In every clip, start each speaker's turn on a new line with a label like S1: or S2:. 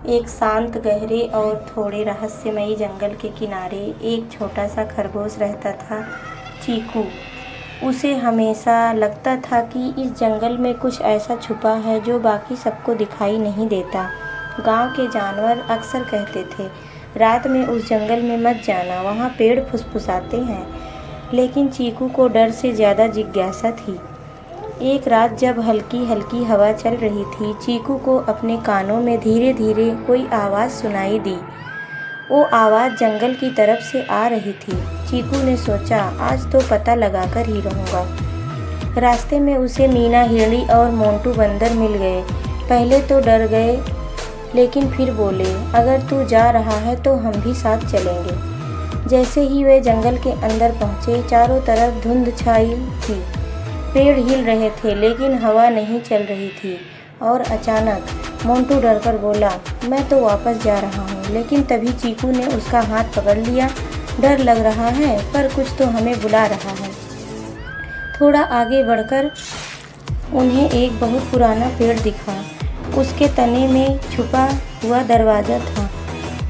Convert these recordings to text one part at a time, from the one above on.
S1: एक शांत, गहरे और थोड़े रहस्यमयी जंगल के किनारे एक छोटा सा खरगोश रहता था, चीकू। उसे हमेशा लगता था कि इस जंगल में कुछ ऐसा छुपा है जो बाकी सबको दिखाई नहीं देता। गांव के जानवर अक्सर कहते थे, रात में उस जंगल में मत जाना, वहाँ पेड़ फुसफुसाते हैं। लेकिन चीकू को डर से ज़्यादा जिज्ञासा थी। एक रात जब हल्की हल्की हवा चल रही थी, चीकू को अपने कानों में धीरे धीरे कोई आवाज़ सुनाई दी। वो आवाज़ जंगल की तरफ से आ रही थी। चीकू ने सोचा, आज तो पता लगाकर ही रहूँगा। रास्ते में उसे मीना हिरणी और मोंटू बंदर मिल गए। पहले तो डर गए, लेकिन फिर बोले, अगर तू जा रहा है तो हम भी साथ चलेंगे। जैसे ही वे जंगल के अंदर पहुँचे, चारों तरफ धुंध छाई थी। पेड़ हिल रहे थे लेकिन हवा नहीं चल रही थी। और अचानक मोंटू डरकर बोला, मैं तो वापस जा रहा हूँ। लेकिन तभी चीकू ने उसका हाथ पकड़ लिया। डर लग रहा है, पर कुछ तो हमें बुला रहा है। थोड़ा आगे बढ़कर उन्हें एक बहुत पुराना पेड़ दिखा। उसके तने में छुपा हुआ दरवाज़ा था,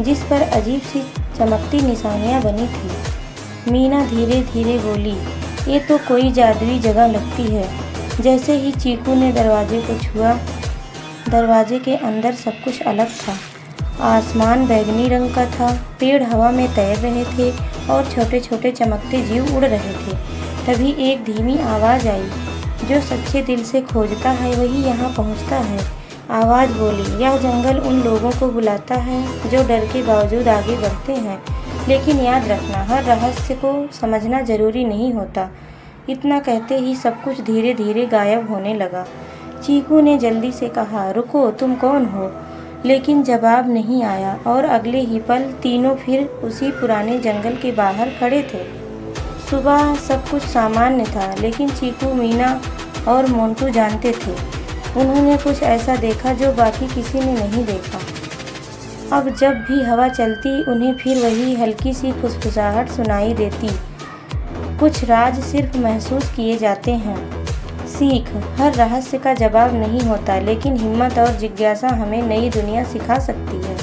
S1: जिस पर अजीब सी चमकती निशानियाँ बनी थी। मीना धीरे धीरे बोली, ये तो कोई जादुई जगह लगती है। जैसे ही चीकू ने दरवाजे को छुआ, दरवाजे के अंदर सब कुछ अलग था। आसमान बैंगनी रंग का था, पेड़ हवा में तैर रहे थे और छोटे छोटे चमकते जीव उड़ रहे थे। तभी एक धीमी आवाज़ आई, जो सच्चे दिल से खोजता है वही यहाँ पहुँचता है। आवाज़ बोली, यह जंगल उन लोगों को बुलाता है जो डर के बावजूद आगे बढ़ते हैं। लेकिन याद रखना, हर रहस्य को समझना जरूरी नहीं होता। इतना कहते ही सब कुछ धीरे धीरे गायब होने लगा। चीकू ने जल्दी से कहा, रुको, तुम कौन हो? लेकिन जवाब नहीं आया और अगले ही पल तीनों फिर उसी पुराने जंगल के बाहर खड़े थे। सुबह सब कुछ सामान्य था, लेकिन चीकू, मीना और मोंटू जानते थे, उन्होंने कुछ ऐसा देखा जो बाकी किसी ने नहीं देखा। अब जब भी हवा चलती, उन्हें फिर वही हल्की सी फुसफुसाहट सुनाई देती। कुछ राज सिर्फ महसूस किए जाते हैं। सीख, हर रहस्य का जवाब नहीं होता, लेकिन हिम्मत और जिज्ञासा हमें नई दुनिया सिखा सकती है।